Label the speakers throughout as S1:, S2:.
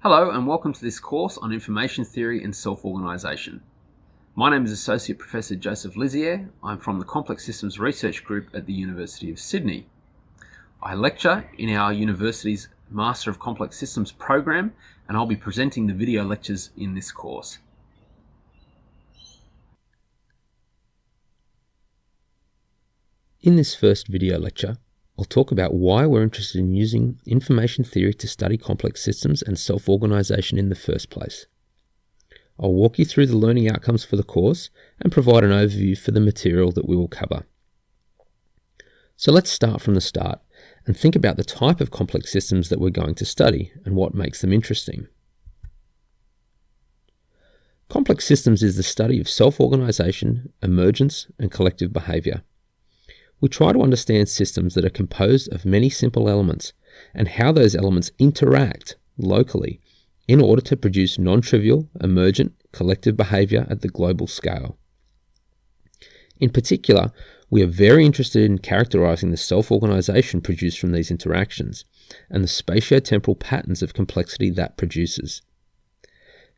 S1: Hello and welcome to this course on information theory and self-organisation. My name is Associate Professor Joseph Lizier. I'm from the Complex Systems Research Group at the University of Sydney. I lecture in our university's Master of Complex Systems program, and I'll be presenting the video lectures in this course. In this first video lecture, I'll talk about why we're interested in using information theory to study complex systems and self-organisation in the first place. I'll walk you through the learning outcomes for the course and provide an overview for the material that we will cover. So let's start from the start and think about the type of complex systems that we're going to study and what makes them interesting. Complex systems is the study of self-organisation, emergence, and collective behaviour. We try to understand systems that are composed of many simple elements and how those elements interact locally in order to produce non-trivial, emergent, collective behaviour at the global scale. In particular, we are very interested in characterising the self-organisation produced from these interactions and the spatio-temporal patterns of complexity that produces.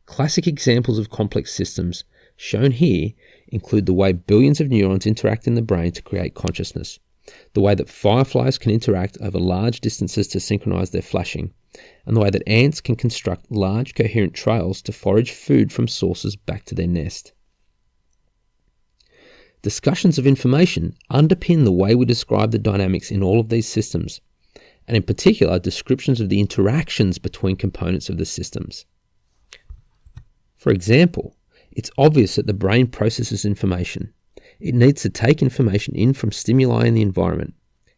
S1: Classic examples of complex systems shown here include the way billions of neurons interact in the brain to create consciousness, the way that fireflies can interact over large distances to synchronize their flashing, and the way that ants can construct large coherent trails to forage food from sources back to their nest. Discussions of information underpin the way we describe the dynamics in all of these systems, and in particular descriptions of the interactions between components of the systems. For example, it's obvious that the brain processes information. It needs to take information in from stimuli in the environment.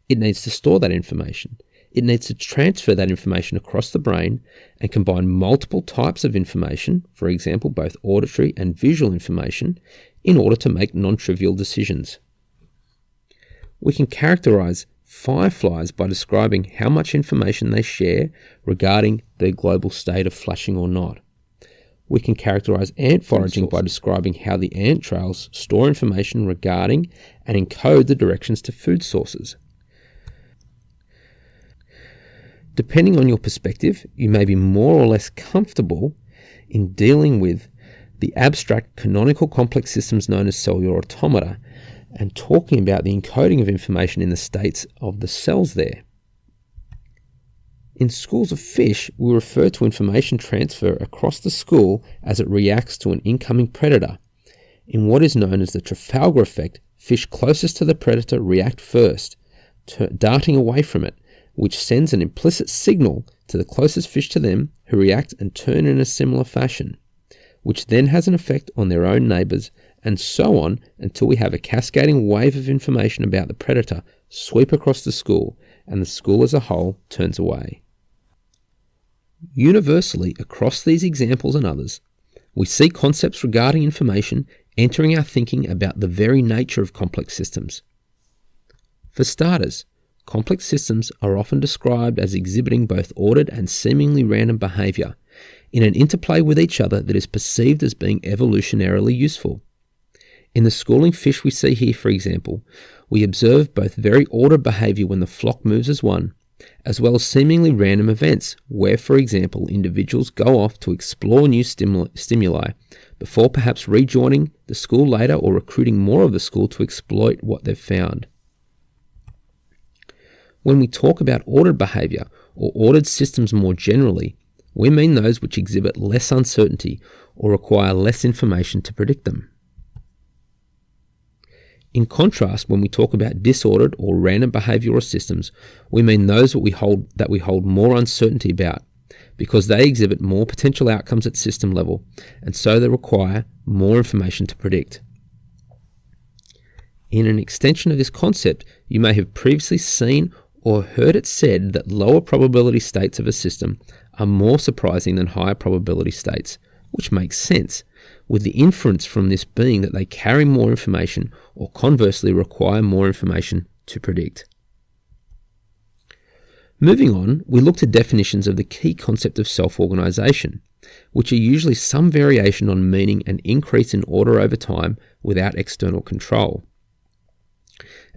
S1: It needs to store that information. It needs to transfer that information across the brain and combine multiple types of information, for example, both auditory and visual information, in order to make non-trivial decisions. We can characterize fireflies by describing how much information they share regarding their global state of flashing or not. We can characterize ant foraging by describing how the ant trails store information regarding and encode the directions to food sources. Depending on your perspective, you may be more or less comfortable in dealing with the abstract canonical complex systems known as cellular automata and talking about the encoding of information in the states of the cells there. In schools of fish, we refer to information transfer across the school as it reacts to an incoming predator. In what is known as the Trafalgar effect, fish closest to the predator react first, darting away from it, which sends an implicit signal to the closest fish to them, who react and turn in a similar fashion, which then has an effect on their own neighbours, and so on until we have a cascading wave of information about the predator sweep across the school, and the school as a whole turns away. Universally, across these examples and others, we see concepts regarding information entering our thinking about the very nature of complex systems. For starters, complex systems are often described as exhibiting both ordered and seemingly random behaviour in an interplay with each other that is perceived as being evolutionarily useful. In the schooling fish we see here, for example, we observe both very ordered behaviour when the flock moves as one, as well as seemingly random events where, for example, individuals go off to explore new stimuli before perhaps rejoining the school later or recruiting more of the school to exploit what they've found. When we talk about ordered behaviour or ordered systems more generally, we mean those which exhibit less uncertainty or require less information to predict them. In contrast, when we talk about disordered or random behavioural systems, we mean those that we hold more uncertainty about, because they exhibit more potential outcomes at system level, and so they require more information to predict. In an extension of this concept, you may have previously seen or heard it said that lower probability states of a system are more surprising than higher probability states, which makes sense, with the inference from this being that they carry more information or conversely require more information to predict. Moving on, we look to definitions of the key concept of self-organisation, which are usually some variation on meaning an increase in order over time without external control.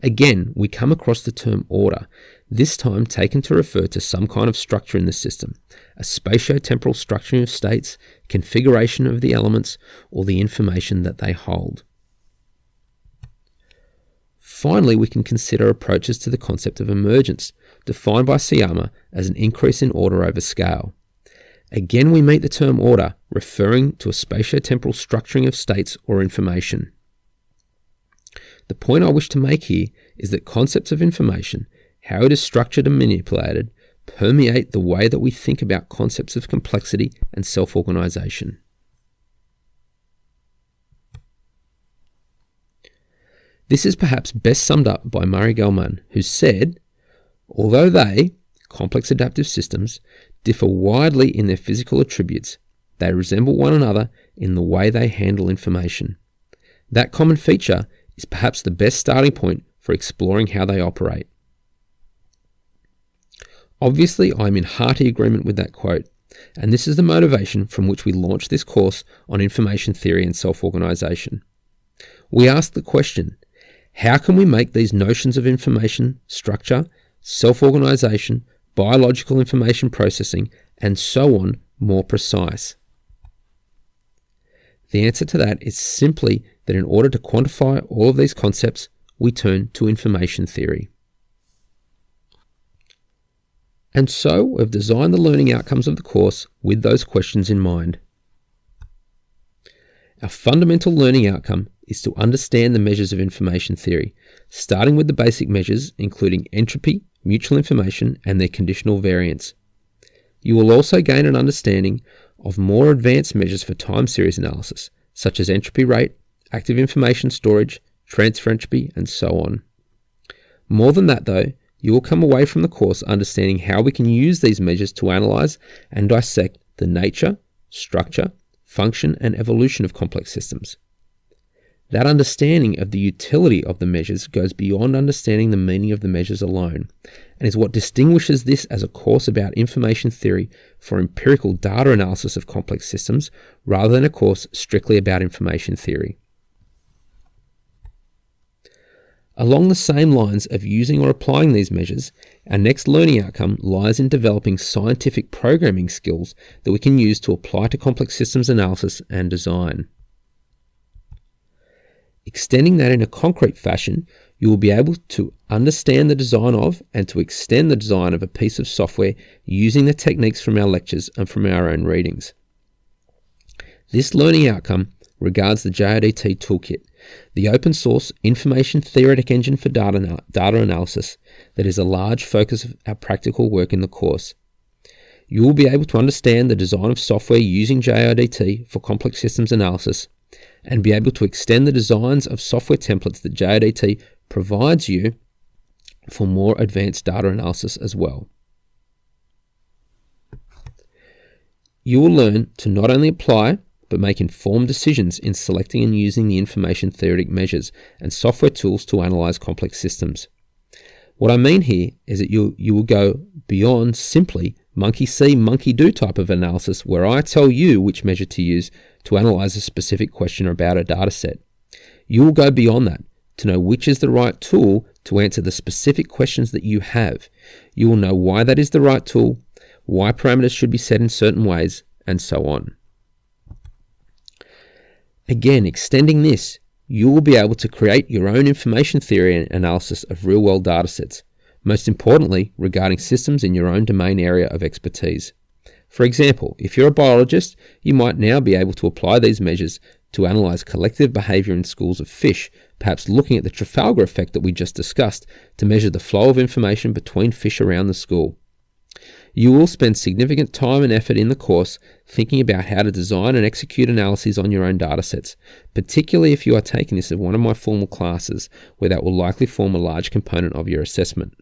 S1: Again, we come across the term order, this time taken to refer to some kind of structure in the system, a spatio-temporal structuring of states, configuration of the elements, or the information that they hold. Finally, we can consider approaches to the concept of emergence, defined by Siyama as an increase in order over scale. Again, we meet the term order, referring to a spatio-temporal structuring of states or information. The point I wish to make here is that concepts of information, how it is structured and manipulated, permeate the way that we think about concepts of complexity and self-organization. This is perhaps best summed up by Murray Gell-Mann, who said, although they, complex adaptive systems, differ widely in their physical attributes, they resemble one another in the way they handle information. That common feature is perhaps the best starting point for exploring how they operate. Obviously, I am in hearty agreement with that quote, and this is the motivation from which we launched this course on information theory and self-organization. We asked the question, how can we make these notions of information, structure, self-organization, biological information processing, and so on more precise? The answer to that is simply that in order to quantify all of these concepts, we turn to information theory. And so we've designed the learning outcomes of the course with those questions in mind. Our fundamental learning outcome is to understand the measures of information theory, starting with the basic measures including entropy, mutual information, and their conditional variance. You will also gain an understanding of more advanced measures for time series analysis, such as entropy rate, active information storage, transfer entropy, and so on. More than that though, you will come away from the course understanding how we can use these measures to analyze and dissect the nature, structure, function, and evolution of complex systems. That understanding of the utility of the measures goes beyond understanding the meaning of the measures alone, and is what distinguishes this as a course about information theory for empirical data analysis of complex systems, rather than a course strictly about information theory. Along the same lines of using or applying these measures, our next learning outcome lies in developing scientific programming skills that we can use to apply to complex systems analysis and design. Extending that in a concrete fashion, you will be able to understand the design of and to extend the design of a piece of software using the techniques from our lectures and from our own readings. This learning outcome regards the JIDT toolkit, the open source information theoretic engine for data analysis that is a large focus of our practical work in the course. You will be able to understand the design of software using JIDT for complex systems analysis, and be able to extend the designs of software templates that JIDT provides you for more advanced data analysis as well. You will learn to not only apply, but make informed decisions in selecting and using the information theoretic measures and software tools to analyze complex systems. What I mean here is that you will go beyond simply monkey see, monkey do type of analysis where I tell you which measure to use to analyze a specific question about a data set. You will go beyond that to know which is the right tool to answer the specific questions that you have. You will know why that is the right tool, why parameters should be set in certain ways, and so on. Again, extending this, you will be able to create your own information theory analysis of real-world datasets, most importantly regarding systems in your own domain area of expertise. For example, if you're a biologist, you might now be able to apply these measures to analyze collective behavior in schools of fish, perhaps looking at the Trafalgar effect that we just discussed to measure the flow of information between fish around the school. You will spend significant time and effort in the course thinking about how to design and execute analyses on your own datasets, particularly if you are taking this as one of my formal classes, where that will likely form a large component of your assessment.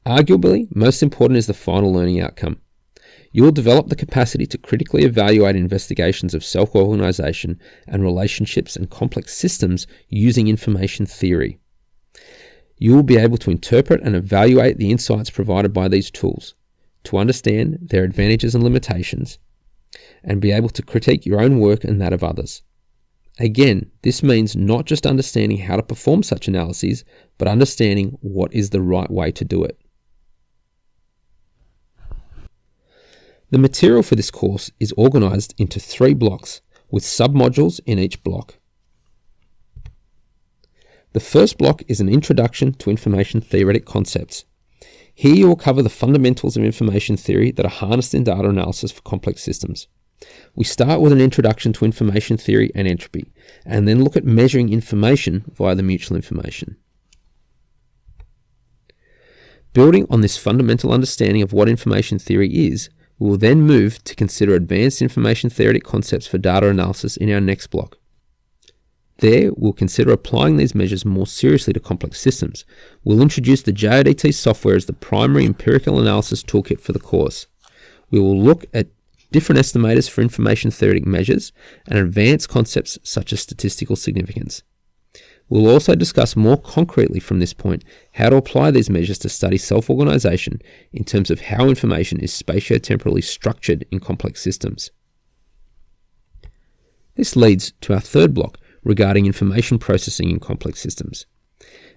S1: Arguably, most important is the final learning outcome. You will develop the capacity to critically evaluate investigations of self-organization and relationships and complex systems using information theory. You will be able to interpret and evaluate the insights provided by these tools, to understand their advantages and limitations, and be able to critique your own work and that of others. Again, this means not just understanding how to perform such analyses, but understanding what is the right way to do it. The material for this course is organised into 3 blocks, with sub-modules in each block. The first block is an introduction to information theoretic concepts. Here you will cover the fundamentals of information theory that are harnessed in data analysis for complex systems. We start with an introduction to information theory and entropy, and then look at measuring information via the mutual information. Building on this fundamental understanding of what information theory is, we will then move to consider advanced information theoretic concepts for data analysis in our next block. There, we'll consider applying these measures more seriously to complex systems. We'll introduce the JIDT software as the primary empirical analysis toolkit for the course. We will look at different estimators for information theoretic measures and advanced concepts such as statistical significance. We'll also discuss more concretely from this point how to apply these measures to study self-organization in terms of how information is spatiotemporally structured in complex systems. This leads to our third block regarding information processing in complex systems.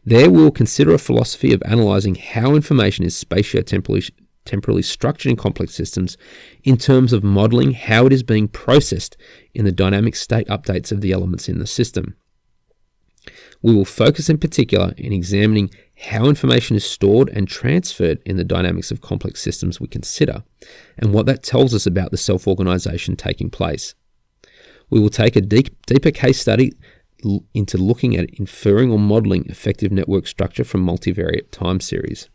S1: There we will consider a philosophy of analysing how information is spatiotemporally structured in complex systems in terms of modelling how it is being processed in the dynamic state updates of the elements in the system. We will focus in particular in examining how information is stored and transferred in the dynamics of complex systems we consider, and what that tells us about the self-organisation taking place. We will take a deeper case study into looking at inferring or modelling effective network structure from multivariate time series.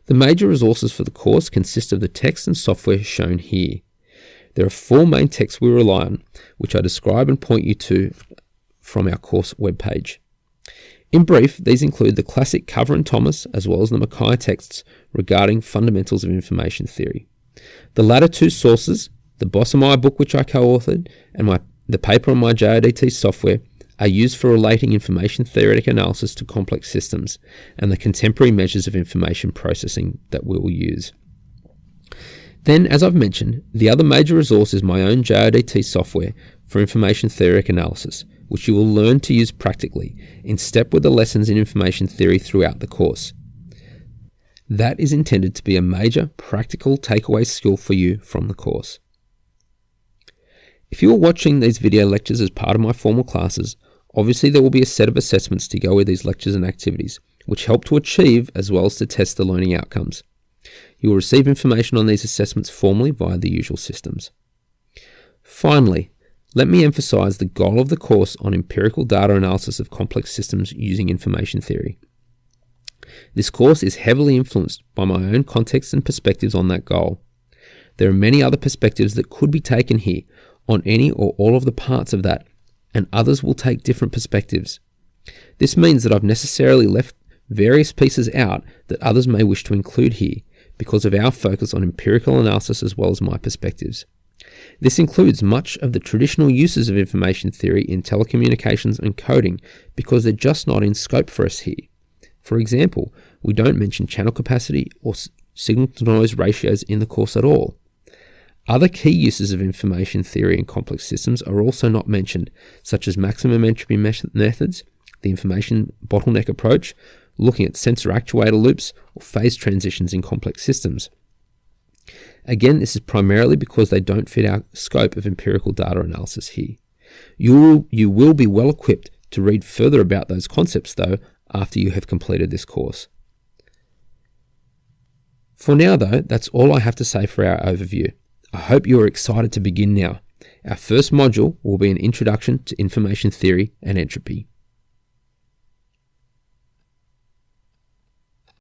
S1: The major resources for the course consist of the text and software shown here. There are 4 main texts we rely on, which I describe and point you to from our course webpage. In brief, these include the classic Cover and Thomas, as well as the Mackay texts regarding fundamentals of information theory. The latter 2 sources, the Bossamai book which I co-authored, and the paper on my JIDT software, are used for relating information theoretic analysis to complex systems and the contemporary measures of information processing that we will use. Then, as I've mentioned, the other major resource is my own JIDT software for information theoretic analysis, which you will learn to use practically, in step with the lessons in information theory throughout the course. That is intended to be a major practical takeaway skill for you from the course. If you are watching these video lectures as part of my formal classes, obviously there will be a set of assessments to go with these lectures and activities, which help to achieve as well as to test the learning outcomes. You will receive information on these assessments formally via the usual systems. Finally, let me emphasize the goal of the course on empirical data analysis of complex systems using information theory. This course is heavily influenced by my own context and perspectives on that goal. There are many other perspectives that could be taken here on any or all of the parts of that, and others will take different perspectives. This means that I've necessarily left various pieces out that others may wish to include here because of our focus on empirical analysis as well as my perspectives. This includes much of the traditional uses of information theory in telecommunications and coding because they're just not in scope for us here. For example, we don't mention channel capacity or signal-to-noise ratios in the course at all. Other key uses of information theory in complex systems are also not mentioned, such as maximum entropy methods, the information bottleneck approach, looking at sensor actuator loops, or phase transitions in complex systems. Again, this is primarily because they don't fit our scope of empirical data analysis here. You will be well equipped to read further about those concepts, though, after you have completed this course. For now, though, that's all I have to say for our overview. I hope you are excited to begin now. Our first module will be an introduction to information theory and entropy.